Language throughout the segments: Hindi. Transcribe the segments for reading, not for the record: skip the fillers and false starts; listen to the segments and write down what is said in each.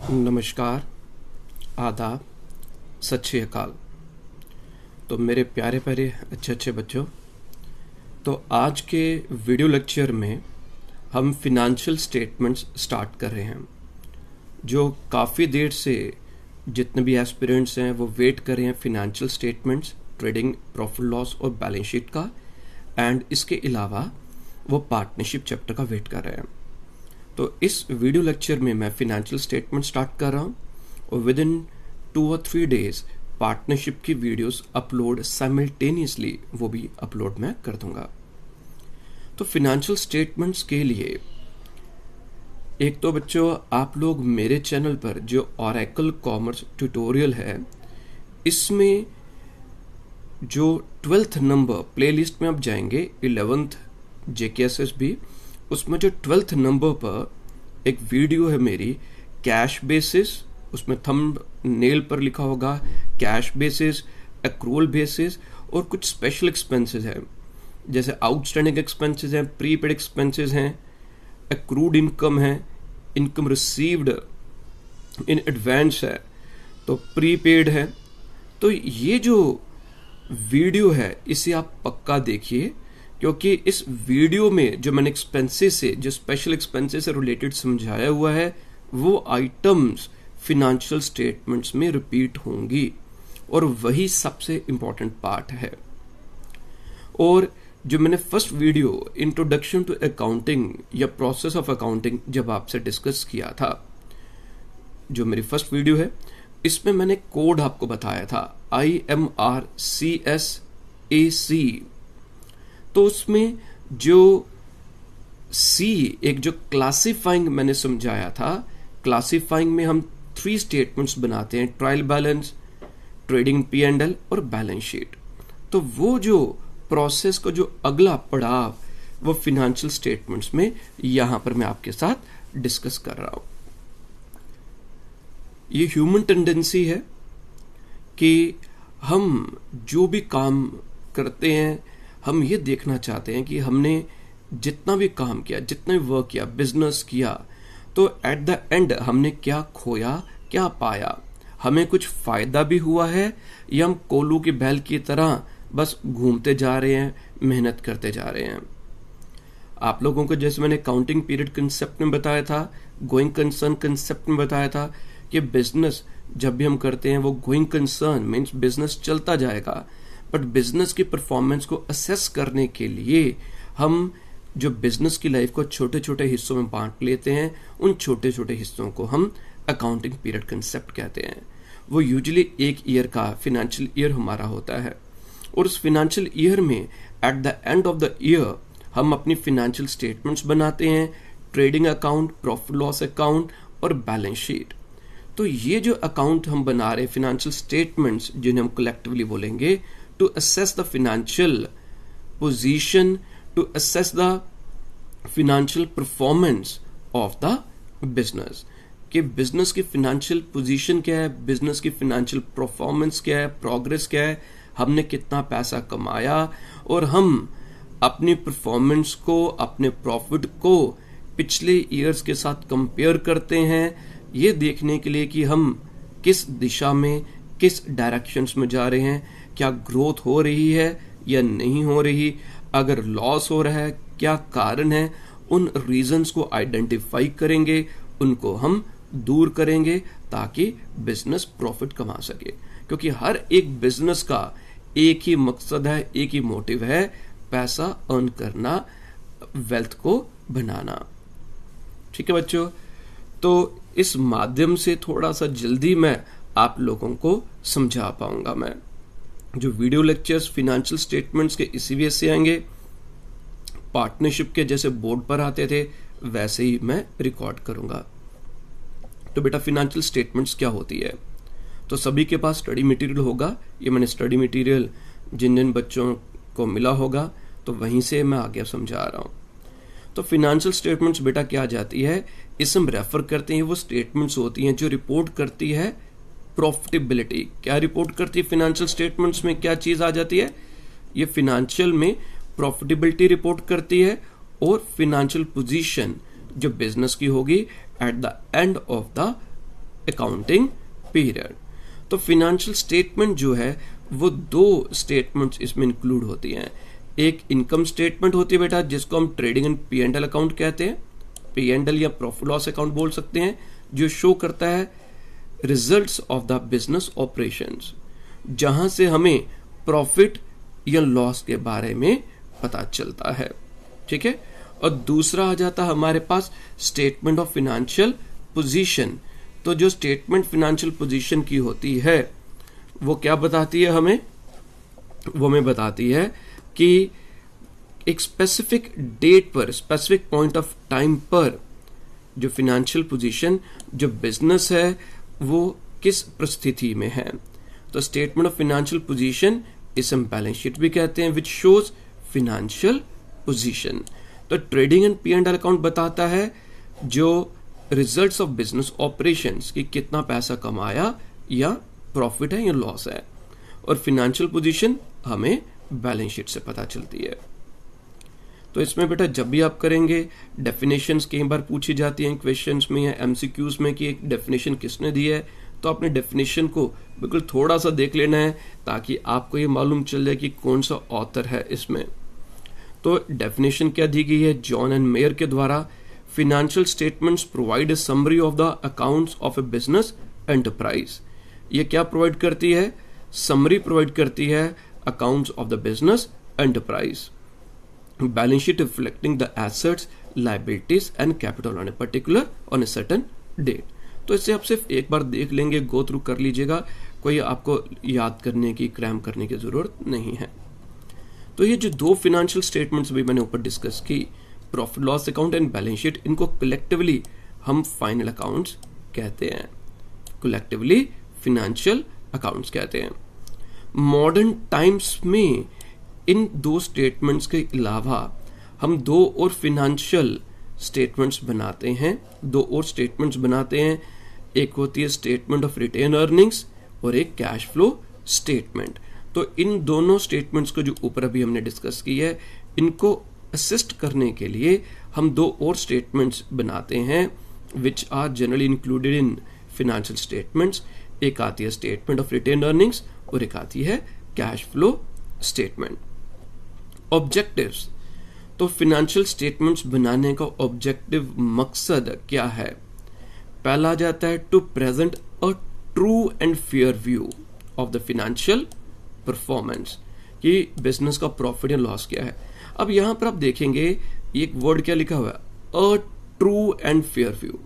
नमस्कार, आदाब, सत श्री अकाल। तो मेरे प्यारे प्यारे अच्छे बच्चों, तो आज के वीडियो लेक्चर में हम फिनंशियल स्टेटमेंट्स स्टार्ट कर रहे हैं, जो काफ़ी देर से जितने भी एस्पिरेंट्स हैं वो वेट कर रहे हैं financial statements, trading profit loss और बैलेंस शीट का, एंड इसके अलावा वो पार्टनरशिप चैप्टर का वेट कर रहे हैं। तो इस वीडियो लेक्चर में मैं फिनंशियल स्टेटमेंट स्टार्ट कर रहा हूँ और विद इन 2 और 3 डेज पार्टनरशिप की वीडियोस अपलोड साइमल्टेनियसली वो भी अपलोड मैं कर दूंगा। तो फिनंशियल स्टेटमेंट्स के लिए एक तो बच्चों आप लोग मेरे चैनल पर जो ओरेकल कॉमर्स ट्यूटोरियल है, इसमें जो 12th नंबर प्लेलिस्ट में आप जाएंगे, 11th जेकेएसएस भी, उसमें जो 12th नंबर पर एक वीडियो है मेरी कैश बेसिस, उसमें थंबनेल पर लिखा होगा कैश बेसिस, एक्रूअल बेसिस और कुछ स्पेशल एक्सपेंसेस हैं, जैसे आउटस्टैंडिंग एक्सपेंसेस हैं, प्रीपेड एक्सपेंसेस हैं, एक्रूड इनकम है, इनकम रिसीव्ड इन एडवांस है, तो प्रीपेड है। तो ये जो वीडियो है इसे आप पक्का देखिए, क्योंकि इस वीडियो में जो मैंने एक्सपेंसेस से, जो स्पेशल एक्सपेंसेस से रिलेटेड समझाया हुआ है, वो आइटम्स फिनंशियल स्टेटमेंट्स में रिपीट होंगी और वही सबसे इंपॉर्टेंट पार्ट है। और जो मैंने first video introduction to accounting या प्रोसेस ऑफ अकाउंटिंग जब आपसे डिस्कस किया था, जो मेरी फर्स्ट वीडियो है, इसमें मैंने कोड आपको बताया था IMRCSAC। तो उसमें जो सी, एक जो क्लासिफाइंग मैंने समझाया था, क्लासिफाइंग में हम 3 स्टेटमेंट्स बनाते हैं, ट्रायल बैलेंस, ट्रेडिंग P&L और बैलेंस शीट। तो वो जो प्रोसेस का जो अगला पड़ाव वो फिनंशियल स्टेटमेंट्स में यहां पर मैं आपके साथ डिस्कस कर रहा हूं। ये ह्यूमन टेंडेंसी है कि हम जो भी काम करते हैं, हम ये देखना चाहते हैं कि हमने जितना भी काम किया, जितना भी वर्क किया, बिजनेस किया, तो एट द एंड हमने क्या खोया, क्या पाया, हमें कुछ फायदा भी हुआ है या हम कोल्हू की बैल की तरह बस घूमते जा रहे हैं, मेहनत करते जा रहे हैं। आप लोगों को जैसे मैंने काउंटिंग पीरियड कंसेप्ट में बताया था, गोइंग कंसर्न कंसेप्ट में बताया था कि बिजनेस जब भी हम करते हैं वो गोइंग कंसर्न मीन्स बिजनेस चलता जाएगा, बट बिजनेस की परफॉर्मेंस को असेस करने के लिए हम जो बिजनेस की लाइफ को छोटे छोटे हिस्सों में बांट लेते हैं, उन छोटे छोटे हिस्सों को हम अकाउंटिंग पीरियड कंसेप्ट कहते हैं। वो यूजुअली 1 ईयर का फिनेंशियल ईयर हमारा होता है, और उस फिनेंशियल ईयर में eight the end of the year हम अपनी फिनेंशियल स्टेटमेंट्स बनाते हैं, trading account, profit loss account और बैलेंस शीट। तो ये जो अकाउंट हम बना रहे हैं, फिनेंशियल स्टेटमेंट्स, जिन्हें हम कलेक्टिवली बोलेंगे, to assess the financial position, to assess the financial performance of the business, कि बिजनेस की फिनेंशियल पोजीशन क्या है, बिजनेस की फिनेंशियल परफॉर्मेंस क्या है, प्रोग्रेस क्या है, हमने कितना पैसा कमाया, और हम अपनी परफॉर्मेंस को, अपने प्रॉफिट को पिछले ईयर्स के साथ कंपेयर करते हैं, ये देखने के लिए कि हम किस दिशा में, किस डायरेक्शंस में जा रहे हैं, क्या ग्रोथ हो रही है या नहीं हो रही, अगर लॉस हो रहा है क्या कारण है, उन रीजंस को आइडेंटिफाई करेंगे, उनको हम दूर करेंगे ताकि बिजनेस प्रॉफिट कमा सके। क्योंकि हर एक बिजनेस का एक ही मकसद है, एक ही मोटिव है, पैसा अर्न करना, वेल्थ को बनाना। ठीक है बच्चों, तो इस माध्यम से थोड़ा सा जल्दी मैं आप लोगों को समझा पाऊंगा। मैं जो वीडियो लेक्चर्स फिनंशियल स्टेटमेंट्स के इसी वजह से आएंगे, पार्टनरशिप के जैसे बोर्ड पर आते थे वैसे ही मैं रिकॉर्ड करूंगा। तो बेटा फिनंशियल स्टेटमेंट्स क्या होती है, तो सभी के पास स्टडी मटेरियल होगा। ये मैंने स्टडी मटेरियल जिन जिन बच्चों को मिला होगा तो वहीं से मैं आगे समझा रहा हूं। तो फिनंशियल स्टेटमेंट्स बेटा क्या जाती है, इसे हम रेफर करते हैं, वो स्टेटमेंट्स होती हैं जो रिपोर्ट करती है प्रॉफिटेबिलिटी। क्या रिपोर्ट करती है फिनेंशियल स्टेटमेंट्स में, क्या चीज आ जाती है, ये फिनेंशियल में प्रॉफिटेबिलिटी रिपोर्ट करती है और फिनेंशियल पोजीशन जो बिजनेस की होगी eight the end of the accounting period. तो फाइनेंशियल स्टेटमेंट जो है वो दो स्टेटमेंट्स इसमें इंक्लूड होती हैं। एक इनकम स्टेटमेंट होती है बेटा, जिसको हम ट्रेडिंग एंड P&L अकाउंट कहते हैं, P&L या प्रॉफिट लॉस अकाउंट बोल सकते हैं, जो शो करता है results of the business operations, जहां से हमें प्रॉफिट या लॉस के बारे में पता चलता है। ठीक है। और दूसरा आ जाता है हमारे पास स्टेटमेंट ऑफ फाइनेंशियल पोजीशन। तो जो स्टेटमेंट फाइनेंशियल पोजीशन की होती है वो क्या बताती है हमें? वो हमें बताती है कि एक स्पेसिफिक डेट पर, स्पेसिफिक पॉइंट ऑफ टाइम पर जो फाइनेंशियल पोजीशन, जो बिजनेस है, वो किस परिस्थिति में है। तो स्टेटमेंट ऑफ फाइनेंशियल पोजीशन इसे हम बैलेंस शीट भी कहते हैं, विच शोज फाइनेंशियल पोजीशन। तो ट्रेडिंग एंड P&L अकाउंट बताता है जो रिजल्ट्स ऑफ बिजनेस ऑपरेशंस कि कितना पैसा कमाया या प्रॉफिट है या लॉस है, और फाइनेंशियल पोजीशन हमें बैलेंस शीट से पता चलती है। तो इसमें बेटा जब भी आप करेंगे, डेफिनेशंस कई बार पूछी जाती हैं क्वेश्चंस में या MCQs में कि एक डेफिनेशन किसने दी है, तो आपने डेफिनेशन को बिल्कुल थोड़ा सा देख लेना है ताकि आपको ये मालूम चल जाए कि कौन सा ऑथर है इसमें। तो डेफिनेशन क्या दी गई है जॉन एंड मेयर के द्वारा? Financial statements provide a summary of the accounts of a business enterprise. ये क्या प्रोवाइड करती है? समरी प्रोवाइड करती है accounts of the business enterprise. Balance sheet reflecting the assets, liabilities and capital on a certain date. तो इसे आप सिर्फ एक बार देख लेंगे, गो थ्रू कर लीजिएगा, कोई आपको याद करने की, क्रैम करने की जरूरत नहीं है। तो ये जो दो फाइनेंशियल स्टेटमेंट्स भी मैंने ऊपर डिस्कस की, profit loss account and balance sheet, इनको कलेक्टिवली हम फाइनल अकाउंट्स कहते हैं, कलेक्टिवली फाइनेंशियल अकाउंट्स कहते हैं। मॉडर्न टाइम्स में इन दो स्टेटमेंट्स के अलावा हम दो और फाइनेंशियल स्टेटमेंट्स बनाते हैं, दो और स्टेटमेंट्स बनाते हैं। एक होती है स्टेटमेंट ऑफ रिटेन अर्निंग्स और एक कैश फ्लो स्टेटमेंट। तो इन दोनों स्टेटमेंट्स को जो ऊपर अभी हमने डिस्कस की है, इनको असिस्ट करने के लिए हम दो और स्टेटमेंट्स बनाते हैं which are generally included in financial statements. एक आती है स्टेटमेंट ऑफ रिटेन अर्निंग्स और एक आती है कैश फ्लो स्टेटमेंट। ऑब्जेक्टिव्स, तो फाइनेंशियल स्टेटमेंट्स बनाने का ऑब्जेक्टिव मकसद क्या है? पहला जाता है to present a true and fair view of the financial performance, कि बिजनेस का प्रॉफिट या लॉस क्या है। अब यहां पर आप देखेंगे एक वर्ड क्या लिखा हुआ है, a true and fair view.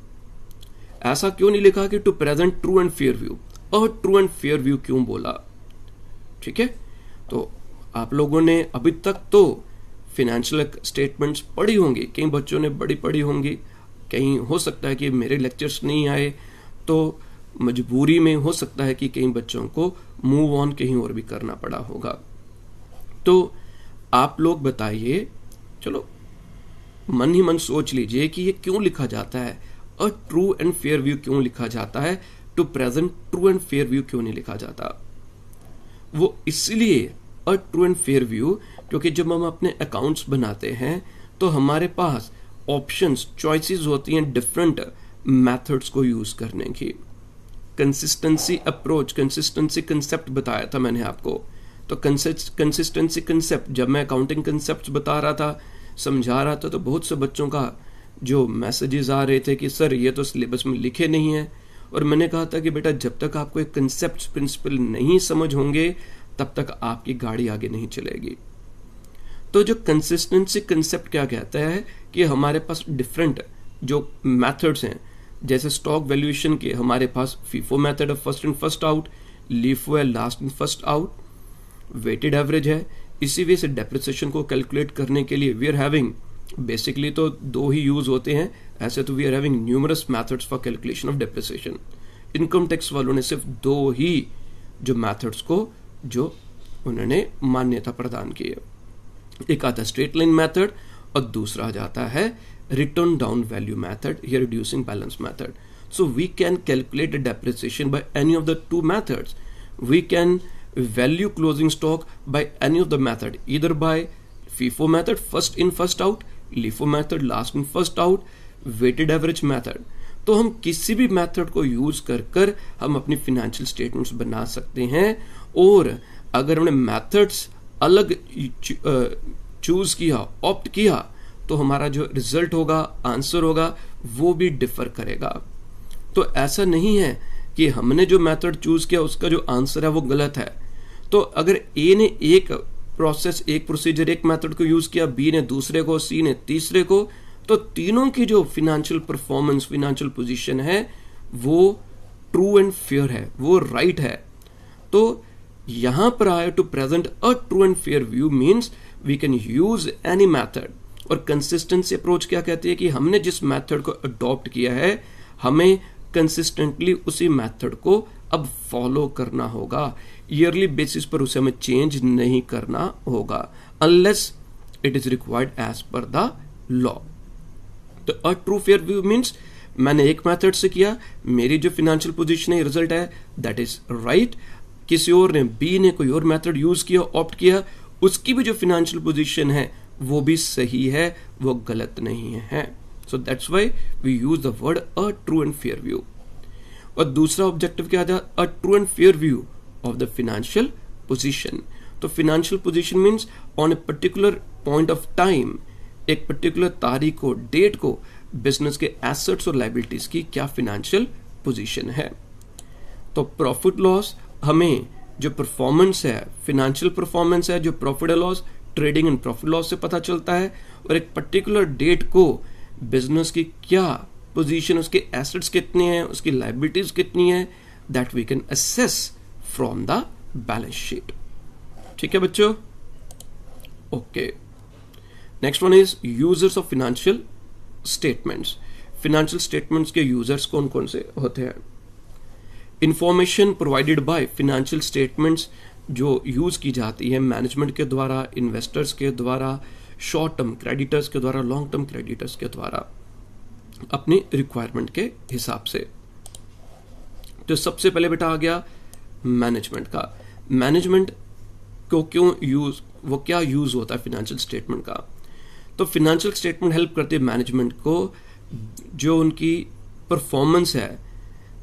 ऐसा क्यों नहीं लिखा कि to present true and fair view? A true and fair view क्यों बोला? ठीक है। तो आप लोगों ने अभी तक तो फाइनेंशियल स्टेटमेंट्स पढ़ी होंगी, कई बच्चों ने बड़ी पढ़ी होंगी, कहीं हो सकता है कि मेरे लेक्चर्स नहीं आए तो मजबूरी में हो सकता है कि कई बच्चों को मूव ऑन कहीं और भी करना पड़ा होगा। तो आप लोग बताइए, चलो मन ही मन सोच लीजिए कि ये क्यों लिखा जाता है, a true and fair view क्यों लिखा जाता है, to present true and fair view क्यों नहीं लिखा जाता? वो इसलिए a true and fair view क्योंकि जब हम अपने अकाउंट्स बनाते हैं तो हमारे पास ऑप्शंस, चॉइसेस होती हैं डिफरेंट मेथड्स को यूज करने की। कंसिस्टेंसी अप्रोच, कंसिस्टेंसी कंसेप्ट बताया था मैंने आपको। तो कंसिस्टेंसी कंसेप्ट, जब मैं अकाउंटिंग कंसेप्ट बता रहा था, समझा रहा था, तो बहुत से बच्चों का जो मैसेजेस आ रहे थे कि सर ये तो सिलेबस में लिखे नहीं है। और मैंने कहा था कि बेटा जब तक आपको एक कंसेप्ट, प्रिंसिपल नहीं समझ होंगे तब तक आपकी गाड़ी आगे नहीं चलेगी। तो जो कंसिस्टेंसी कंसेप्ट क्या कहता है कि हमारे पास डिफरेंट जो मेथड्स हैं, जैसे स्टॉक वैल्यूएशन के हमारे पास फीफो मेथड है, first in first out, LIFO है, last in first out, weighted average है। इसी वजह से डेप्रिसिएशन को कैलकुलेट करने के लिए वी आर हैविंग बेसिकली तो दो ही यूज होते हैं, ऐसे तो we are having numerous methods for calculation of depreciation. Income tax वालों ने सिर्फ दो ही जो मेथड्स को जो उन्होंने मान्यता प्रदान की है, एक आता है स्ट्रेट लाइन मेथड और दूसरा जाता है रिटर्न डाउन वैल्यू मेथड या reducing balance method. So we can calculate the depreciation by any of the two methods. We can value closing stock by any of the method, either by FIFO method, first in first out, LIFO method, last in first out, weighted average method. तो हम किसी भी मेथड को यूज कर कर हम अपनी फाइनेंशियल स्टेटमेंट्स बना सकते हैं। और अगर हमने मेथड्स अलग चूज किया, ऑप्ट किया, तो हमारा जो रिजल्ट होगा, आंसर होगा, वो भी डिफर करेगा। तो ऐसा नहीं है कि हमने जो मेथड चूज किया उसका जो आंसर है वो गलत है। तो अगर ए ने एक प्रोसेस, एक प्रोसीजर, एक मेथड को यूज किया, बी ने दूसरे को, सी ने तीसरे को, तो तीनों की जो फाइनेंशियल परफॉर्मेंस, फाइनेंशियल पोजीशन है वो ट्रू एंड फेयर है, वो राइट है। तो यहां पर आया to present a true and fair view means we can use any method. और कंसिस्टेंसी अप्रोच क्या कहती है कि हमने जिस मेथड को अडॉप्ट किया है हमें कंसिस्टेंटली उसी मेथड को अब फॉलो करना होगा, ईयरली बेसिस पर उसे हमें चेंज नहीं करना होगा unless it is required as per the law. तो a true fair view means मैंने एक मेथड से किया, मेरी जो फाइनेंशियल पोजीशन है, रिजल्ट है, दैट इज राइट। किसी और ने, बी ने कोई और मेथड यूज किया, ऑप्ट किया, उसकी भी जो फाइनेंशियल पोजीशन है वो भी सही है, वो गलत नहीं है। So that's why we use the word a true and fair view. और दूसरा ऑब्जेक्टिव क्या था? A true and fair view of the financial position. तो financial position means on a particular point of time, एक पर्टिकुलर तारीख को, डेट को, बिजनेस के एसेट्स और लायबिलिटीज की क्या फाइनेंशियल पोजीशन है। तो प्रॉफिट लॉस हमें जो परफॉर्मेंस है, फाइनेंशियल परफॉर्मेंस है, जो profit and loss trading and profit loss से पता चलता है। और एक पर्टिकुलर डेट को बिजनेस की क्या पोजीशन, उसके एसेट्स कितने हैं, उसकी लायबिलिटीज कितनी है, that we can assess from the balance sheet. ठीक है बच्चों? Okay, next one is users of financial statements. Financial statements के यूजर्स कौन कौन से होते हैं? Information provided by financial statements जो यूज की जाती है मैनेजमेंट के द्वारा, इन्वेस्टर्स के द्वारा, शॉर्ट टर्म क्रेडिटर्स के द्वारा, लॉन्ग टर्म क्रेडिटर्स के द्वारा, अपनी रिक्वायरमेंट के हिसाब से। तो सबसे पहले बेटा आ गया मैनेजमेंट का। मैनेजमेंट को क्यों यूज, वो क्या यूज होता है फाइनेंशियल स्टेटमेंट का? तो फाइनेंशियल स्टेटमेंट हेल्प करती है मैनेजमेंट को, जो उनकी परफॉर्मेंस है,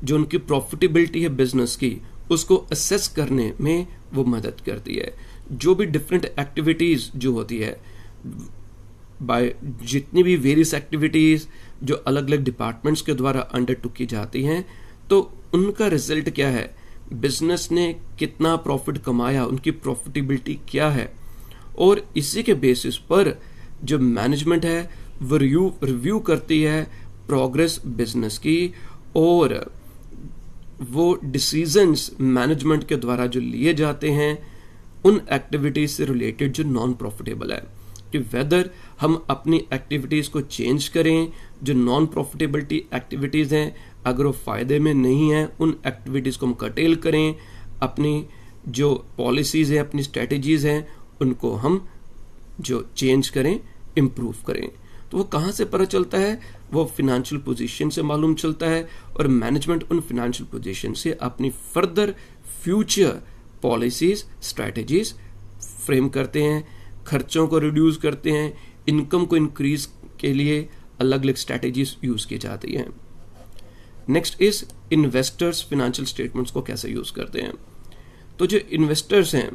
जो उनकी प्रॉफिटेबिलिटी है बिजनेस की, उसको असेस करने में वो मदद करती है। जो भी डिफरेंट एक्टिविटीज जो होती है, बाय जितनी भी वेरियस एक्टिविटीज जो अलग अलग डिपार्टमेंट्स के द्वारा अंडरटुक की जाती हैं, तो उनका रिजल्ट क्या है, बिजनेस ने कितना प्रॉफिट कमाया, उनकी प्रॉफिटेबिलिटी क्या है, और इसी के बेसिस पर जो मैनेजमेंट है वो रिव्यू करती है प्रोग्रेस बिजनेस की, और वो डिसीजंस मैनेजमेंट के द्वारा जो लिए जाते हैं उन एक्टिविटीज से रिलेटेड जो नॉन प्रॉफिटेबल है, कि वेदर हम अपनी एक्टिविटीज को चेंज करें, जो नॉन प्रॉफिटेबिलिटी एक्टिविटीज हैं अगर वो फायदे में नहीं है, उन एक्टिविटीज को हम कर्टेल करें, अपनी जो पॉलिसीज हैं, अपनी स्ट्रेटेजीज हैं, उनको हम जो चेंज करें, इंप्रूव करें। तो वो कहाँ से पता चलता है? वो फाइनेंशियल पोजीशन से मालूम चलता है, और मैनेजमेंट उन फाइनेंशियल पोजीशन से अपनी further future policies, strategies frame करते हैं, खर्चों को रिड्यूस करते हैं, इनकम को इंक्रीज के लिए अलग अलग स्ट्रेटेजीज यूज की जाती हैं। Next is investors financial statements को कैसे यूज करते हैं? तो जो इन्वेस्टर्स हैं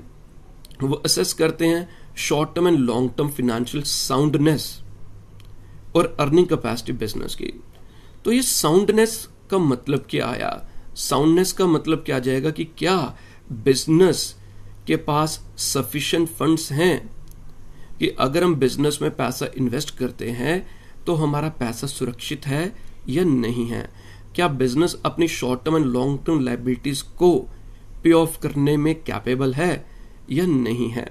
वो असेस करते हैं short term and long term financial soundness और अर्निंग कैपेसिटी बिजनेस की। तो ये साउंडनेस का मतलब क्या आया? साउंडनेस का मतलब क्या आ जाएगा कि क्या बिजनेस के पास सफिशिएंट फंड्स हैं, कि अगर हम बिजनेस में पैसा इन्वेस्ट करते हैं तो हमारा पैसा सुरक्षित है या नहीं है, क्या बिजनेस अपनी short term and long term liabilities को पे ऑफ करने में कैपेबल है या नहीं है।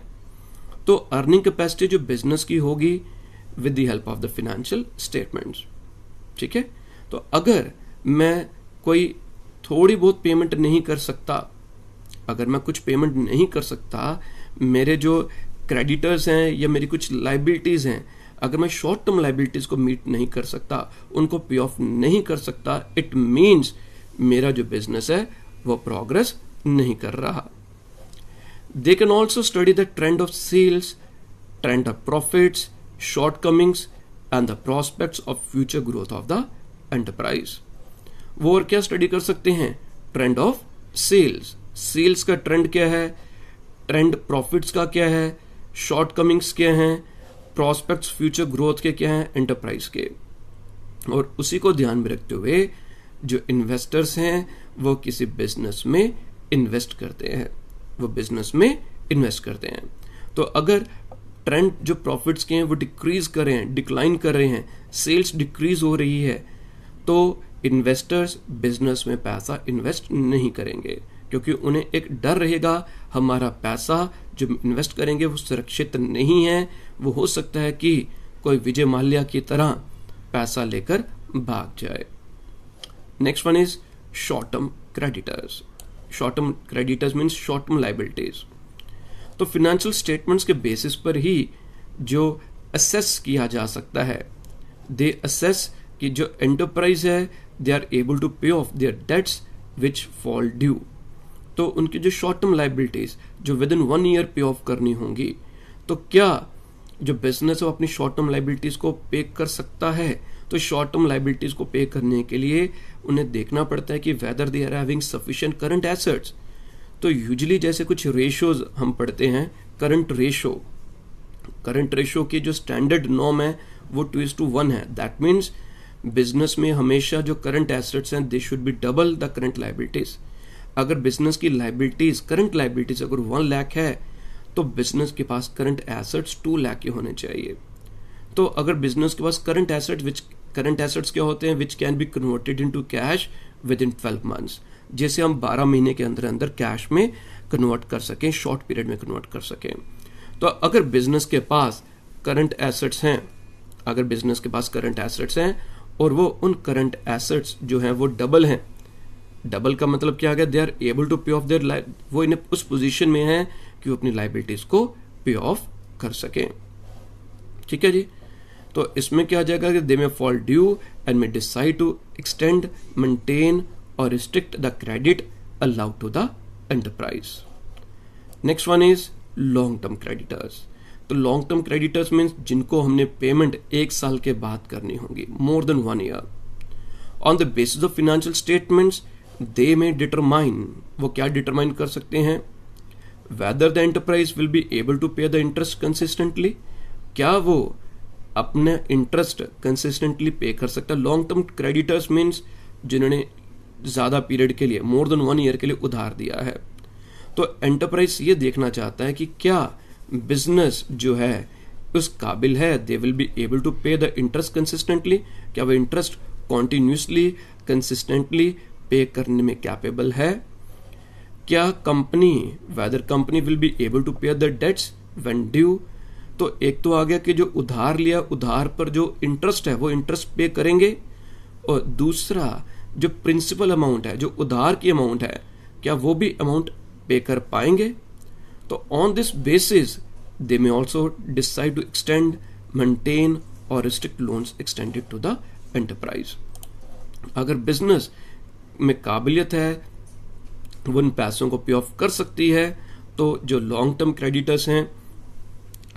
तो अर्निंग कैपेसिटी जो बिजनेस की होगी with the help of the financial statements. ठीक है? तो अगर मैं कोई थोड़ी बहुत पेमेंट नहीं कर सकता, अगर मैं कुछ पेमेंट नहीं कर सकता, मेरे जो क्रेडिटर्स हैं या मेरी कुछ लायबिलिटीज हैं, अगर मैं शॉर्ट टर्म लायबिलिटीज को मीट नहीं कर सकता, उनको पे ऑफ नहीं कर सकता, इट मीन्स मेरा जो बिजनेस है वो प्रोग्रेस नहीं कर रहा। They can also study the trend of sales, trend of profits, shortcomings and the prospects of future growth of the enterprise। वो और क्या स्टडी कर सकते हैं? ट्रेंड ऑफ सेल्स, सेल्स का ट्रेंड क्या है, ट्रेंड प्रॉफिट्स का क्या है, शॉर्ट कमिंग्स क्या हैं, प्रॉस्पेक्ट्स फ्यूचर ग्रोथ के क्या हैं एंटरप्राइज के। और उसी को ध्यान में रखते हुए जो इन्वेस्टर्स हैं वो किसी बिजनेस में इन्वेस्ट करते हैं, वो बिजनेस में इन्वेस्ट करते हैं। तो अगर ट्रेंड जो प्रॉफिट्स के हैं वो डिक्रीज कर रहे हैं, डिक्लाइन कर रहे हैं, सेल्स डिक्रीज हो रही है, तो इन्वेस्टर्स बिजनेस में पैसा इन्वेस्ट नहीं करेंगे, क्योंकि उन्हें एक डर रहेगा हमारा पैसा जो इन्वेस्ट करेंगे वो सुरक्षित नहीं है, वो हो सकता है कि कोई विजय माल्या की तरह पैसा लेकर भाग जाए। Next one is short term creditors. Short term creditors means short term liabilities. तो फाइनेंशियल स्टेटमेंट्स के बेसिस पर ही जो असेस किया जा सकता है, दे असेस कि जो एंटरप्राइज है they are able to pay off their debts which fall due. तो उनकी जो शॉर्ट टर्म लायबिलिटीज जो within 1 year pay off करनी होंगी, तो क्या जो बिजनेस है वो अपनी शॉर्ट टर्म लायबिलिटीज को पे कर सकता है? तो शॉर्ट टर्म लायबिलिटीज को पे करने के लिए उन्हें देखना पड़ता है कि whether they are having sufficient current assets. तो यूजुअली जैसे कुछ रेशियोज हम पढ़ते हैं, करंट रेशो की जो स्टैंडर्ड नॉर्म है वो 2:1 है। दैट मीन्स बिजनेस में हमेशा जो करंट एसेट्स हैं they should be double the current liabilities. अगर बिजनेस की लायबिलिटीज, करंट लायबिलिटीज अगर 1 लाख है तो बिजनेस के पास करंट एसेट्स 2 लाख के होने चाहिए। तो अगर बिजनेस के पास करंट एसेट्स क्या होते हैं, which can be converted into cash with in 12 months, जैसे हम 12 महीने के अंदर अंदर कैश में कन्वर्ट कर सकें, शॉर्ट पीरियड में कन्वर्ट कर सकें। तो अगर बिजनेस के पास करंट एसेट्स हैं, अगर बिजनेस के पास करंट एसेट्स हैं और वो उन करंट एसेट्स जो हैं वो डबल हैं, डबल का मतलब क्या आ गया, दे are able to pay off there, वो इन्हें उस पोजीशन में है कि वो अपनी लायबिलिटीज को पे ऑफ कर सकें। ठीक है जी। तो इसमें क्या आ जाएगा कि they may fall due and may decide to extend, maintain और restrict the credit allowed to the enterprise. Next one is long term creditors. तो लॉन्ग टर्म क्रेडिटर्स मीन्स जिनको हमने पेमेंट 1 साल के बाद करनी होगी, more than 1 year. On the basis of financial statements they may determine, वो क्या डिटरमाइन कर सकते हैं, whether the enterprise will be able to pay the interest consistently, क्या वो अपने इंटरेस्ट कंसिस्टेंटली पे कर सकता है। लॉन्ग टर्म क्रेडिटर्स मीन्स जिन्होंने ज्यादा पीरियड के लिए, मोर देन 1 ईयर के लिए उधार दिया है। तो एंटरप्राइज ये देखना चाहता है कि क्या बिजनेस जो है उस काबिल है, they will be able to pay the interest consistently, क्या वो इंटरेस्ट कॉन्टिन्यूसली कंसिस्टेंटली पे करने में कैपेबल है, क्या company, whether company will be able to pay the debts when due. तो एक तो आ गया कि जो उधार लिया, उधार पर जो इंटरेस्ट है वो इंटरेस्ट पे करेंगे, और दूसरा जो प्रिंसिपल अमाउंट है, जो उधार की अमाउंट है, क्या वो भी अमाउंट पे कर पाएंगे। तो on this basis they may also decide to extend, maintain और restrict loans extended to the enterprise. अगर बिजनेस में काबिलियत है, वो उन पैसों को पे ऑफ कर सकती है, तो जो लॉन्ग टर्म क्रेडिटर्स हैं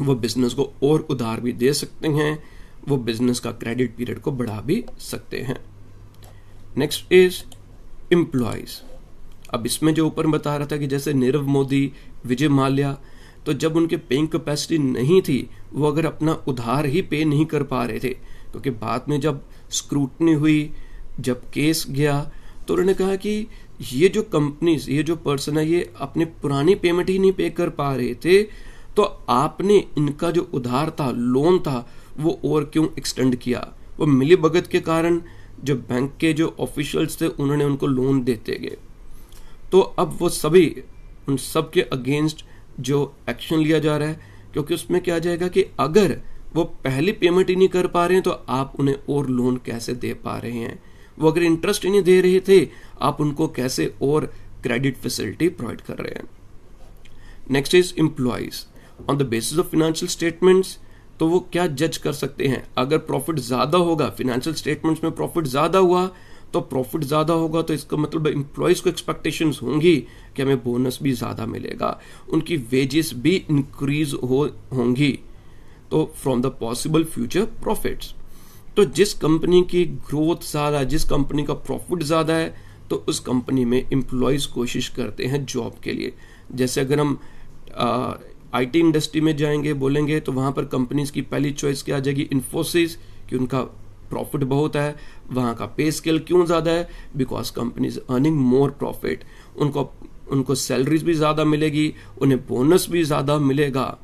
वो बिजनेस को और उधार भी दे सकते हैं, वो बिजनेस का क्रेडिट पीरियड को बढ़ा भी सकते हैं। Next is employees. अब इसमें जो ऊपर बता रहा था कि जैसे नीरव मोदी, विजय माल्या, तो जब उनके पेइंग कैपेसिटी नहीं थी, वो अगर अपना उधार ही पे नहीं कर पा रहे थे, क्योंकि बाद में जब स्क्रूटनी हुई, जब केस गया, तो उन्होंने कहा कि ये जो कंपनीज, ये जो पर्सन है, ये अपनी पुरानी पेमेंट ही नहीं पे कर पा रहे थे, तो आपने इनका जो उधार था, लोन था, वो और क्यों एक्सटेंड किया। वो मिली भगत के कारण जो बैंक के जो ऑफिशियल्स थे उन्होंने उनको लोन देते गए। तो अब वो सभी, उन सब के अगेंस्ट जो एक्शन लिया जा रहा है, क्योंकि उसमें क्या आ जाएगा कि अगर वो पहली पेमेंट ही नहीं कर पा रहे हैं तो आप उन्हें और लोन कैसे दे पा रहे हैं, वो अगर इंटरेस्ट ही नहीं दे रहे थे, आप उनको कैसे और क्रेडिट फैसिलिटी प्रोवाइड कर रहे हैं। Next is employees. On the basis of financial statements, तो वो क्या जज कर सकते हैं, अगर प्रॉफिट ज्यादा होगा, फाइनेंशियल स्टेटमेंट्स में प्रॉफिट ज्यादा हुआ, तो प्रॉफिट ज्यादा होगा तो इसका मतलब एम्प्लॉयज को एक्सपेक्टेशंस होंगी कि हमें बोनस भी ज्यादा मिलेगा, उनकी वेजेस भी इंक्रीज होंगी, तो from the possible future profits. तो जिस कंपनी की ग्रोथ ज्यादा है, जिस कंपनी का प्रॉफिट ज्यादा है, तो उस कंपनी में एम्प्लॉयज कोशिश करते हैं जॉब के लिए। जैसे अगर हम आईटी इंडस्ट्री में जाएंगे, बोलेंगे, तो वहां पर कंपनीज की पहली चॉइस क्या आ जाएगी? इन्फोसिस, कि उनका प्रॉफिट बहुत है। वहां का पे स्केल क्यों ज्यादा है? Because companies earning more profit, उनको सैलरीज भी ज्यादा मिलेगी, उन्हें बोनस भी ज्यादा मिलेगा,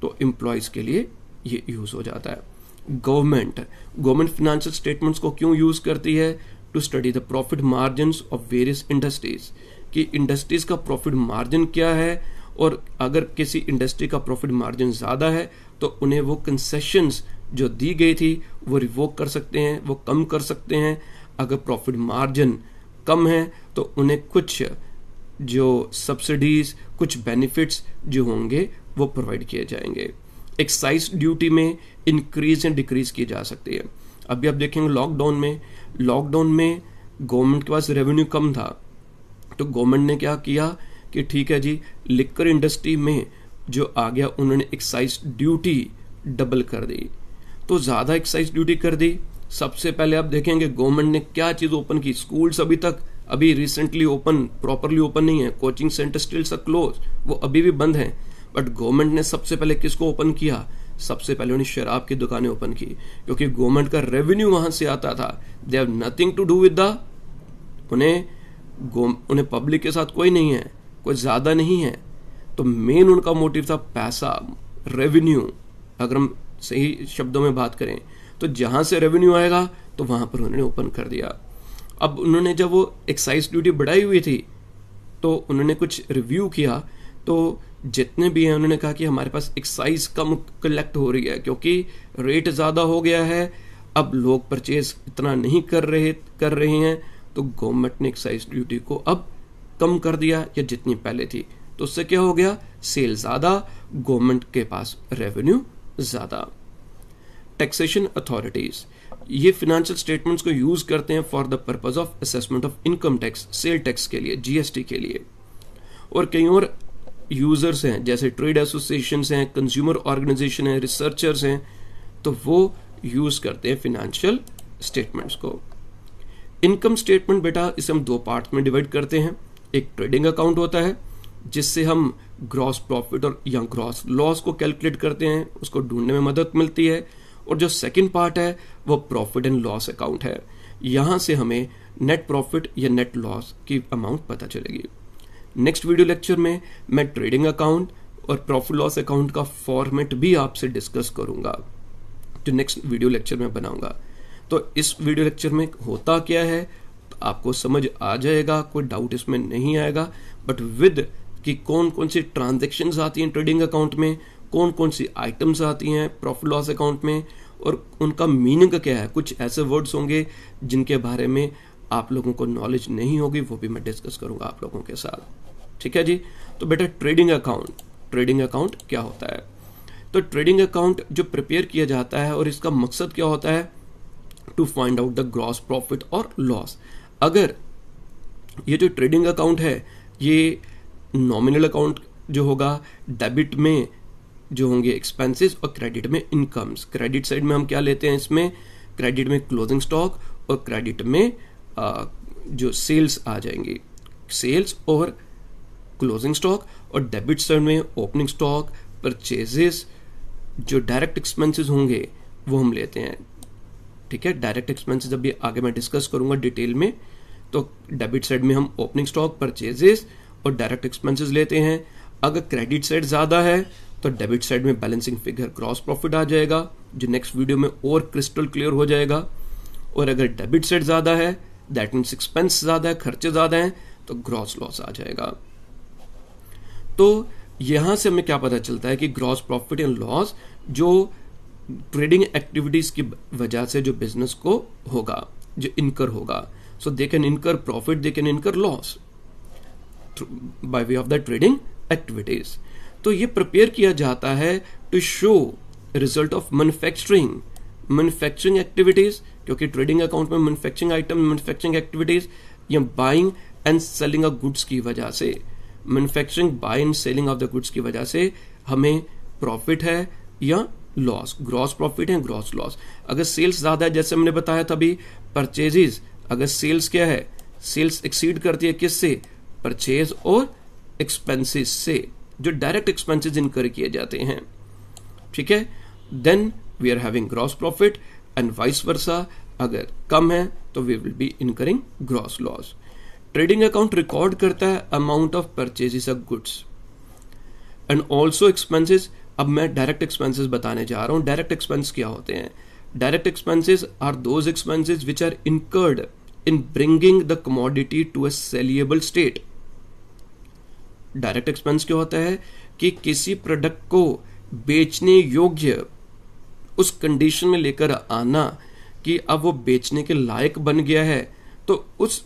तो एम्प्लॉयज के लिए ये यूज हो जाता है। गवर्नमेंट फाइनेंशियल स्टेटमेंट्स को क्यों यूज करती है? To study the profit margin of various industries, कि इंडस्ट्रीज का प्रॉफिट मार्जिन क्या है, और अगर किसी इंडस्ट्री का प्रॉफिट मार्जिन ज्यादा है तो उन्हें वो कंसेशंस जो दी गई थी वो रिवोक कर सकते हैं, वो कम कर सकते हैं। अगर प्रॉफिट मार्जिन कम है तो उन्हें कुछ जो सब्सिडीज, कुछ बेनिफिट्स जो होंगे वो प्रोवाइड किए जाएंगे। एक्साइज ड्यूटी में इंक्रीज एंड डिक्रीज की जा सकती है। अभी आप देखेंगे लॉकडाउन में गवर्नमेंट के पास रेवेन्यू कम था, तो गवर्नमेंट ने क्या किया कि ठीक है जी, लिकर इंडस्ट्री में जो आ गया, उन्होंने एक्साइज ड्यूटी डबल कर दी, तो ज्यादा एक्साइज ड्यूटी कर दी। सबसे पहले आप देखेंगे गवर्नमेंट ने क्या चीज ओपन की? स्कूल्स अभी रिसेंटली प्रॉपरली ओपन नहीं है, कोचिंग सेंटर स्टिल क्लोज, वो अभी भी बंद हैं। बट गवर्नमेंट ने सबसे पहले किसको ओपन किया? सबसे पहले उन्हें शराब की दुकानें ओपन की, क्योंकि गवर्नमेंट का रेवेन्यू वहां से आता था। They have nothing to do with उन्हें पब्लिक के साथ कोई नहीं है, कोई ज्यादा नहीं है, तो मेन उनका मोटिव था पैसा, रेवेन्यू। अगर हम सही शब्दों में बात करें तो जहां से रेवेन्यू आएगा तो वहां पर उन्होंने ओपन कर दिया। अब उन्होंने जब वो एक्साइज ड्यूटी बढ़ाई हुई थी तो उन्होंने कुछ रिव्यू किया, तो जितने भी हैं उन्होंने कहा कि हमारे पास एक्साइज कम कलेक्ट हो रही है क्योंकि रेट ज्यादा हो गया है, अब लोग परचेज इतना नहीं कर रहे हैं, तो गवर्नमेंट ने एक्साइज ड्यूटी को अब कम कर दिया या जितनी पहले थी। तो उससे क्या हो गया? सेल ज्यादा, गवर्नमेंट के पास रेवेन्यू ज्यादा। टैक्सेशन अथॉरिटीज ये फाइनेंशियल स्टेटमेंट्स को यूज करते हैं for the purpose of assessment of income tax, sale tax के लिए, जीएसटी के लिए। और कई और यूजर्स हैं, जैसे ट्रेड एसोसिएशन हैं, कंज्यूमर ऑर्गेनाइजेशन है, रिसर्चर्स हैं, तो वो यूज करते हैं फाइनेंशियल स्टेटमेंट्स को। इनकम स्टेटमेंट बेटा इसे हम दो पार्ट में डिवाइड करते हैं। एक ट्रेडिंग अकाउंट होता है जिससे हम ग्रॉस प्रॉफिट और या ग्रॉस लॉस को कैलकुलेट करते हैं, उसको ढूंढने में मदद मिलती है। और जो सेकंड पार्ट है वो प्रॉफिट एंड लॉस अकाउंट है, यहां से हमें नेट प्रॉफिट या नेट लॉस की अमाउंट पता चलेगी। नेक्स्ट वीडियो लेक्चर में मैं ट्रेडिंग अकाउंट और प्रॉफिट लॉस अकाउंट का फॉर्मेट भी आपसे डिस्कस करूंगा, जो नेक्स्ट वीडियो लेक्चर में बनाऊंगा। तो इस वीडियो लेक्चर में होता क्या है तो आपको समझ आ जाएगा, कोई डाउट इसमें नहीं आएगा। बट विद कि कौन कौन सी ट्रांजैक्शंस आती हैं ट्रेडिंग अकाउंट में, कौन कौन सी आइटम्स आती हैं प्रॉफिट लॉस अकाउंट में, और उनका मीनिंग क्या है। कुछ ऐसे वर्ड्स होंगे जिनके बारे में आप लोगों को नॉलेज नहीं होगी, वो भी मैं डिस्कस करूंगा आप लोगों के साथ। ठीक है जी। तो बेटा ट्रेडिंग अकाउंट क्या होता है? तो ट्रेडिंग अकाउंट जो प्रिपेयर किया जाता है और इसका मकसद क्या होता है? To find out the gross profit और लॉस। अगर ये जो ट्रेडिंग अकाउंट है ये नॉमिनल अकाउंट जो होगा, डेबिट में जो होंगे एक्सपेंसेस और क्रेडिट में इनकम्स। क्रेडिट साइड में हम क्या लेते हैं? इसमें क्रेडिट में क्लोजिंग स्टॉक और क्रेडिट में जो सेल्स आ जाएंगी, सेल्स और क्लोजिंग स्टॉक। और डेबिट साइड में ओपनिंग स्टॉक, परचेजेस, जो डायरेक्ट एक्सपेंसेस होंगे वो हम लेते हैं। ठीक है, डायरेक्ट एक्सपेंसेस अभी आगे मैं डिस्कस करूंगा डिटेल में। तो डेबिट साइड में हम ओपनिंग स्टॉक, परचेजेस और डायरेक्ट एक्सपेंसेस लेते हैं। अगर क्रेडिट साइड ज्यादा है तो डेबिट साइड में बैलेंसिंग फिगर ग्रॉस प्रॉफिट आ जाएगा, जो नेक्स्ट वीडियो में और क्रिस्टल क्लियर हो जाएगा। और अगर डेबिट साइड ज्यादा है, दैट मीन्स एक्सपेंस ज्यादा है, खर्चे ज्यादा हैं, तो ग्रॉस लॉस आ जाएगा। तो यहां से हमें क्या पता चलता है कि ग्रॉस प्रॉफिट एंड लॉस जो ट्रेडिंग एक्टिविटीज की वजह से जो बिजनेस को होगा, जो इनकर होगा, so they can incur profit, they can incur loss by way of the trading activities. तो ये प्रिपेयर किया जाता है to show result of manufacturing activities, क्योंकि ट्रेडिंग अकाउंट में मैन्युफैक्चरिंग आइटम, मैन्युफैक्चरिंग एक्टिविटीज या buying and selling of goods की वजह से, manufacturing, buying and selling of the goods की वजह से हमें प्रॉफिट है या लॉस, ग्रॉस प्रॉफिट है ग्रॉस लॉस। अगर सेल्स ज्यादा है, जैसे हमने बताया था अभी, परचेजेस, अगर सेल्स क्या है, सेल्स एक्सीड करती है किससे, परचेज और एक्सपेंसेस से, जो डायरेक्ट एक्सपेंसेस इनकर किए जाते हैं, ठीक है, then we are having gross profit, and vice versa, अगर कम है तो we will be incurring gross loss. Trading account record करता है amount of purchases of goods and also expenses. अब मैं डायरेक्ट एक्सपेंसेस बताने जा रहा हूं। डायरेक्ट एक्सपेंस क्या होते हैं? Direct expenses are those expenses which are incurred in bringing the commodity to a saleable state. Direct expense क्या होता है कि किसी प्रोडक्ट को बेचने योग्य उस कंडीशन में लेकर आना कि अब वो बेचने के लायक बन गया है, तो उस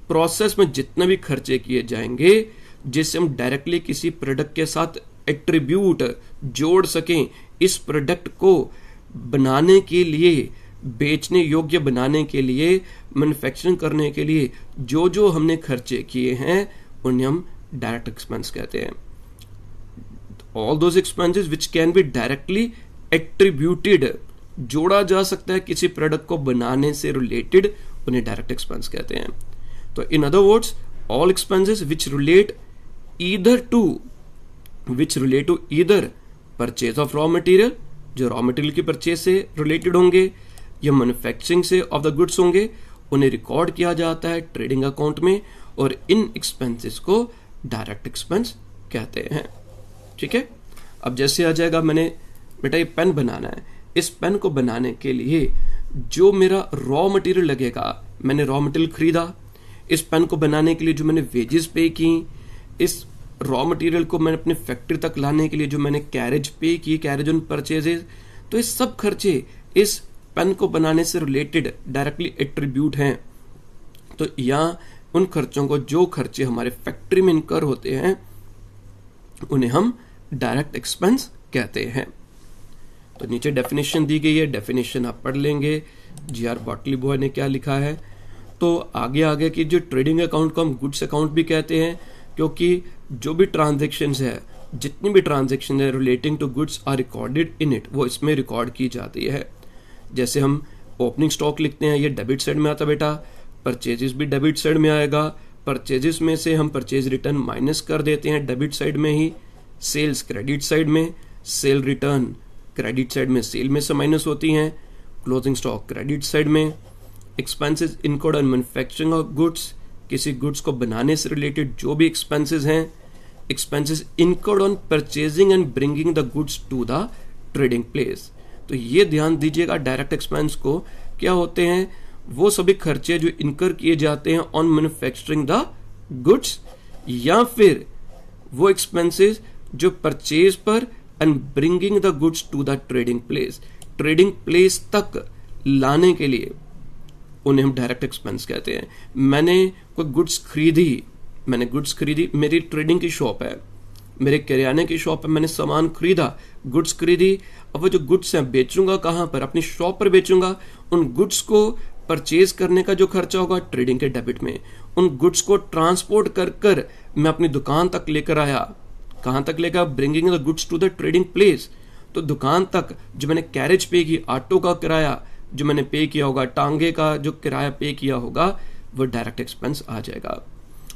प्रोसेस में जितने भी खर्चे किए जाएंगे, जिससे हम डायरेक्टली किसी प्रोडक्ट के साथ एट्रीब्यूट जोड़ सकें, इस प्रोडक्ट को बनाने के लिए, बेचने योग्य बनाने के लिए, मैन्युफैक्चरिंग करने के लिए जो जो हमने खर्चे किए हैं उन्हें हम डायरेक्ट एक्सपेंस कहते हैं। All those expenses which can be directly attributed, जोड़ा जा सकता है किसी प्रोडक्ट को बनाने से रिलेटेड, उन्हें डायरेक्ट एक्सपेंस कहते हैं। तो in other words, all expenses which relate to either purchase of raw material, जो रॉ मटेरियल की परचेज से रिलेटेड होंगे, या मैन्युफैक्चरिंग से ऑफ द गुड्स होंगे, उन्हें रिकॉर्ड किया जाता है ट्रेडिंग अकाउंट में, और इन एक्सपेंसेस को डायरेक्ट एक्सपेंस कहते हैं। ठीक है, अब जैसे आ जाएगा, मैंने बेटा ये पेन बनाना है, इस पेन को बनाने के लिए जो मेरा रॉ मटेरियल लगेगा, मैंने रॉ मटेरियल खरीदा, इस पेन को बनाने के लिए जो मैंने वेजेस पे की, इस रॉ मटेरियल को मैंने अपने फैक्ट्री तक लाने के लिए जो मैंने कैरेज पे की, कैरेज ऑन परचेजेस, तो ये सब खर्चे इस पेन को बनाने से रिलेटेड डायरेक्टली एट्रीब्यूट हैं। तो यहाँ उन खर्चों को, जो खर्चे हमारे फैक्ट्री में इनकर होते हैं, उन्हें हम डायरेक्ट एक्सपेंस कहते हैं। तो नीचे डेफिनेशन दी गई है, डेफिनेशन आप पढ़ लेंगे, जीआर बॉटली बॉय ने क्या लिखा है। तो आगे कि जो ट्रेडिंग अकाउंट को हम गुड्स अकाउंट भी कहते हैं, क्योंकि जो भी ट्रांजैक्शंस है, जितनी भी ट्रांजैक्शन है relating to goods are recorded in it, वो इसमें रिकॉर्ड की जाती है। जैसे हम ओपनिंग स्टॉक लिखते हैं, ये डेबिट साइड में आता बेटा, परचेजेस भी डेबिट साइड में आएगा, परचेजेस में से हम परचेज रिटर्न माइनस कर देते हैं डेबिट साइड में ही, सेल्स क्रेडिट साइड में, सेल रिटर्न क्रेडिट साइड में सेल में से माइनस होती हैं, क्लोजिंग स्टॉक क्रेडिट साइड में, expenses incurred on manufacturing of goods, किसी गुड्स को बनाने से रिलेटेड जो भी एक्सपेंसेस हैं, expenses incurred on purchasing and bringing the goods to the trading place. तो ये ध्यान दीजिएगा, डायरेक्ट एक्सपेंस को क्या होते हैं, वो सभी खर्चे जो इनकर किए जाते हैं ऑन मैन्युफैक्चरिंग द गुड्स, या फिर वो एक्सपेंसेस जो परचेज पर and bringing the goods to the trading place, trading place तक लाने के लिए, उन्हें हम डायरेक्ट एक्सपेंस कहते हैं। मैंने कोई गुड्स खरीदी, मेरी ट्रेडिंग की शॉप है, मेरे किराने की शॉप है, मैंने सामान खरीदा, गुड्स खरीदी, अब वो जो गुड्स हैं बेचूंगा कहां पर, अपनी शॉप पर बेचूंगा। उन गुड्स को परचेज करने का जो खर्चा होगा ट्रेडिंग के डेबिट में, उन गुड्स को ट्रांसपोर्ट कर मैं अपनी दुकान तक लेकर आया, कहां तक लेकर, bringing the goods to the trading place. तो दुकान तक जो मैंने कैरेज पे की, ऑटो का किराया जो मैंने पे किया होगा, टांगे का जो किराया पे किया होगा, वो डायरेक्ट एक्सपेंस आ जाएगा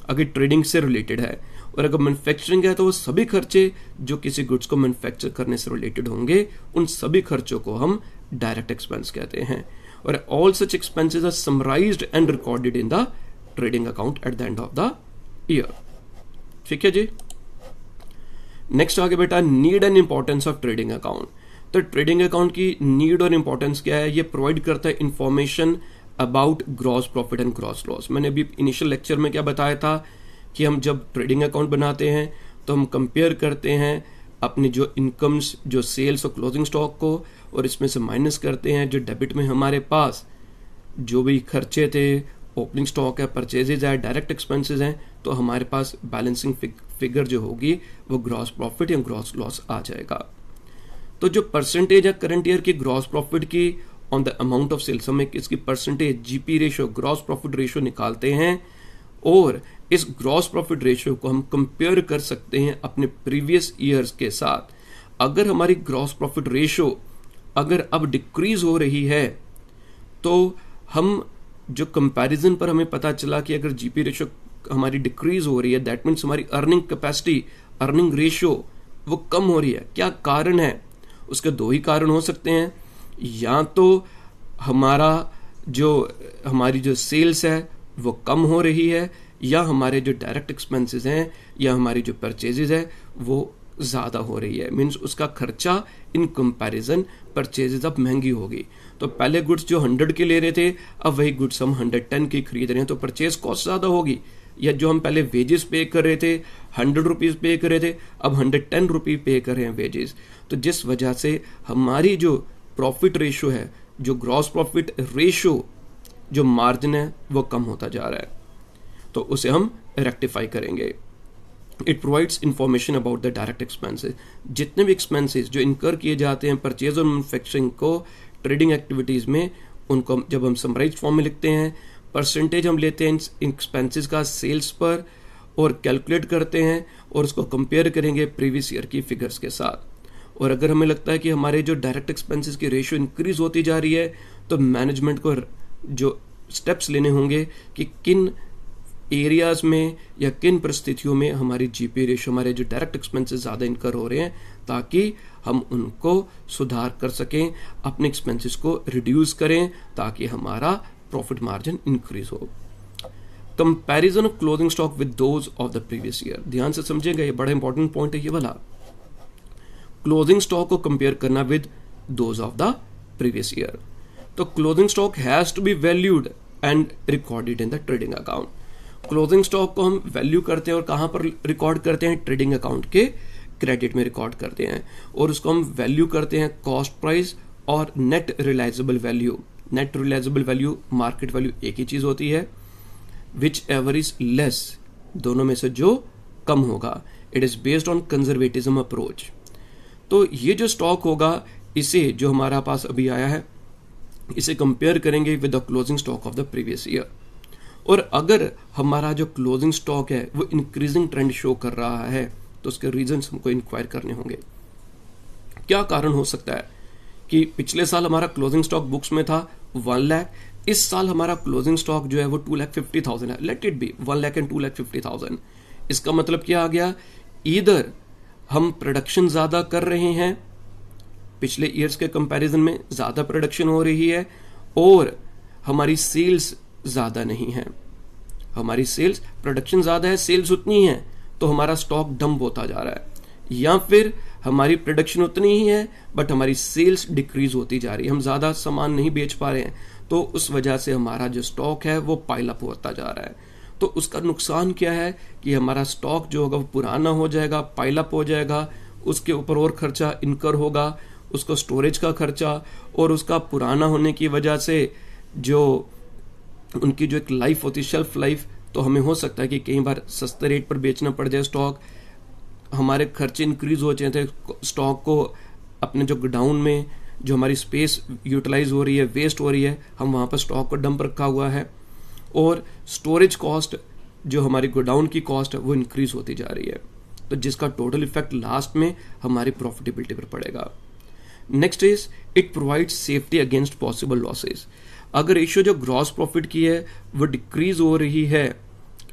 अगर ट्रेडिंग से रिलेटेड है। और अगर मैन्युफैक्चरिंग है तो वो सभी खर्चे जो किसी गुड्स को मैन्युफैक्चर करने से रिलेटेड होंगे, उन सभी खर्चों को हम डायरेक्ट एक्सपेंस कहते हैं। और all such expenses are summarised and recorded in the trading account at the end of the year. ठीक है जी। नेक्स्ट आगे बेटा, need and importance of trading account. तो ट्रेडिंग अकाउंट की नीड और इंपॉर्टेंस क्या है, ये प्रोवाइड करता है information about gross profit and gross loss. मैंने अभी इनिशियल लेक्चर में क्या बताया था कि हम जब ट्रेडिंग अकाउंट बनाते हैं तो हम कंपेयर करते हैं अपनी जो इनकम्स, जो सेल्स और क्लोजिंग स्टॉक को, और इसमें से माइनस करते हैं जो डेबिट में हमारे पास जो भी खर्चे थे, ओपनिंग स्टॉक है, परचेजेज है, डायरेक्ट एक्सपेंसेस हैं, तो हमारे पास बैलेंसिंग फिगर जो होगी वो ग्रॉस प्रॉफिट या ग्रॉस लॉस आ जाएगा। तो जो परसेंटेज है करंट ईयर की ग्रॉस प्रॉफिट की on the amount of sales, हम इसकी percentage GP ratio, gross profit ratio निकालते हैं, और इस ग्रॉस प्रॉफिट रेशियो को हम कंपेयर कर सकते हैं अपने प्रीवियस ईयर्स के साथ। अगर हमारी ग्रॉस प्रॉफिट रेशियो अगर अब डिक्रीज हो रही है तो हम जो कंपैरिजन पर हमें पता चला कि अगर जीपी रेशियो हमारी डिक्रीज हो रही है, दैट मीन्स हमारी अर्निंग कैपेसिटी, अर्निंग रेशियो वो कम हो रही है। क्या कारण है? उसके दो ही कारण हो सकते हैं, या तो हमारी जो सेल्स है वो कम हो रही है, या हमारे जो डायरेक्ट एक्सपेंसेस हैं या हमारी जो परचेजेज है वो ज़्यादा हो रही है। मीन्स उसका खर्चा इन कंपैरिजन परचेजेज अब महंगी होगी। तो पहले गुड्स जो 100 के ले रहे थे, अब वही गुड्स हम 110 की खरीद रहे हैं, तो परचेज कॉस्ट ज़्यादा होगी। या जो हम पहले वेजेस पे कर रहे थे, 100 रुपीज़ पे कर रहे थे, अब 110 रुपये पे कर रहे हैं वेजेस। तो जिस वजह से हमारी जो प्रॉफिट रेशो है, जो ग्रॉस प्रॉफिट रेशो, जो मार्जिन है वो कम होता जा रहा है। तो उसे हम रेक्टिफाई करेंगे। It provides information about the direct expenses. जितने भी एक्सपेंसेस जो इनकर किए जाते हैं परचेज और मैन्युफैक्चरिंग को ट्रेडिंग एक्टिविटीज में, उनको जब हम समराइज फॉर्म में लिखते हैं, परसेंटेज हम लेते हैं एक्सपेंसेस का सेल्स पर और कैलकुलेट करते हैं और उसको कंपेयर करेंगे प्रीवियस ईयर की फिगर्स के साथ। और अगर हमें लगता है कि हमारे जो डायरेक्ट एक्सपेंसेस की रेशियो इंक्रीज होती जा रही है, तो मैनेजमेंट को जो स्टेप्स लेने होंगे कि किन एरियाज में या किन परिस्थितियों में हमारी जीपी रेशियो, हमारे जो डायरेक्ट एक्सपेंसेस ज़्यादा इनकर हो रहे हैं, ताकि हम उनको सुधार कर सकें, अपने एक्सपेंसेस को रिड्यूस करें, ताकि हमारा प्रॉफिट मार्जिन इंक्रीज हो। Comparison of closing stock with those of the previous year. ध्यान से समझेगा, ये बड़ा इंपॉर्टेंट पॉइंट है ये वाला। क्लोजिंग स्टॉक को कंपेयर करना with those of the previous year. तो closing stock has to be valued and recorded in the trading account. Closing stock को हम वैल्यू करते हैं और कहां पर रिकॉर्ड करते हैं? ट्रेडिंग अकाउंट के क्रेडिट में रिकॉर्ड करते हैं। और उसको हम वैल्यू करते हैं कॉस्ट प्राइस और net realisable value. Net realisable value, market value एक ही चीज होती है, विच एवर इज लेस, दोनों में से जो कम होगा। It is based on conservatism approach. तो ये जो स्टॉक होगा, इसे जो हमारा पास अभी आया है, इसे कंपेयर करेंगे with the closing stock of the previous year. और अगर हमारा जो क्लोजिंग स्टॉक है वो इंक्रीजिंग ट्रेंड शो कर रहा है, तो उसके रीजंस हमको इंक्वायर करने होंगे। क्या कारण हो सकता है कि पिछले साल हमारा क्लोजिंग स्टॉक बुक्स में था 1 लाख, इस साल हमारा क्लोजिंग स्टॉक जो है वो 2,50,000 है। Let it be 1 lakh and 2,50,000। इसका मतलब क्या आ गया? ईदर हम प्रोडक्शन ज्यादा कर रहे हैं, पिछले ईयर्स के कंपैरिजन में ज्यादा प्रोडक्शन हो रही है, और हमारी सेल्स ज्यादा नहीं है। हमारी सेल्स, प्रोडक्शन ज्यादा है, सेल्स उतनी है, तो हमारा स्टॉक डंप होता जा रहा है। या फिर हमारी प्रोडक्शन उतनी ही है बट हमारी सेल्स डिक्रीज होती जा रही है, हम ज्यादा सामान नहीं बेच पा रहे हैं, तो उस वजह से हमारा जो स्टॉक है वो पाइल अप होता जा रहा है। तो उसका नुकसान क्या है कि हमारा स्टॉक जो होगा वो पुराना हो जाएगा, पाइल अप हो जाएगा, उसके ऊपर और खर्चा इनकर होगा, उसको स्टोरेज का खर्चा, और उसका पुराना होने की वजह से जो उनकी जो एक लाइफ होती है, शेल्फ लाइफ, तो हमें हो सकता है कि कई बार सस्ते रेट पर बेचना पड़ जाए स्टॉक, हमारे खर्चे इंक्रीज हो जाते हैं, स्टॉक को अपने जो गोडाउन में जो हमारी स्पेस यूटिलाइज हो रही है, वेस्ट हो रही है, हम वहां पर स्टॉक को डंप रखा हुआ है, और स्टोरेज कॉस्ट जो हमारी गोडाउन की कॉस्ट है वो इंक्रीज होती जा रही है, तो जिसका टोटल इफेक्ट लास्ट में हमारी प्रॉफिटेबिलिटी पर पड़ेगा। Next is it provides safety against possible losses. अगर रेशियो जो ग्रॉस प्रॉफिट की है वो डिक्रीज हो रही है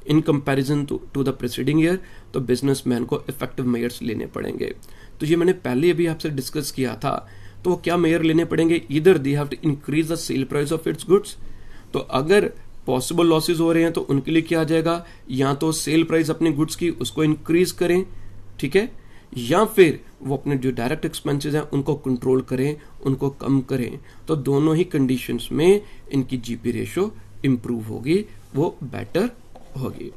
in comparison to the preceding year, तो बिजनेसमैन को इफेक्टिव मेजर्स लेने पड़ेंगे। तो ये मैंने पहले अभी आपसे डिस्कस किया था। तो वो क्या मेजर लेने पड़ेंगे? Either they have to increase the sale price of its goods. तो अगर पॉसिबल लॉसेज हो रहे हैं तो उनके लिए क्या आ जाएगा? या तो सेल प्राइस अपने गुड्स की उसको इंक्रीज करें, ठीक है, या फिर वो अपने जो डायरेक्ट एक्सपेंसेस हैं उनको कंट्रोल करें, उनको कम करें। तो दोनों ही कंडीशंस में इनकी जीपी रेशियो इंप्रूव होगी, वो बेटर होगी,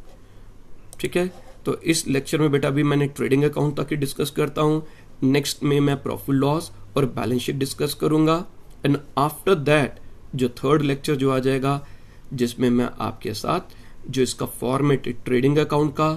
ठीक है। तो इस लेक्चर में बेटा अभी मैंने ट्रेडिंग अकाउंट तक ही डिस्कस करता हूँ। नेक्स्ट में मैं प्रॉफिट लॉस और बैलेंस शीट डिस्कस करूंगा, एंड आफ्टर दैट जो थर्ड लेक्चर जो आ जाएगा, जिसमें मैं आपके साथ जो इसका फॉर्मेट ट्रेडिंग अकाउंट का,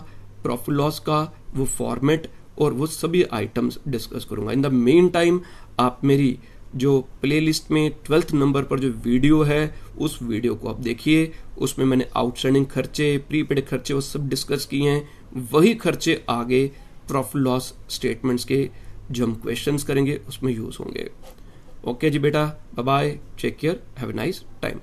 प्रॉफिट लॉस का, वो फॉर्मेट और वो सभी आइटम्स डिस्कस करूंगा। इन द मेन टाइम आप मेरी जो प्लेलिस्ट में 12th नंबर पर जो वीडियो है उस वीडियो को आप देखिए, उसमें मैंने आउटस्टैंडिंग खर्चे, प्रीपेड खर्चे वो सब डिस्कस किए हैं। वही खर्चे आगे प्रॉफिट लॉस स्टेटमेंट्स के जो हम क्वेश्चंस करेंगे उसमें यूज होंगे। ओके जी बेटा, bye bye, take care, have a nice time.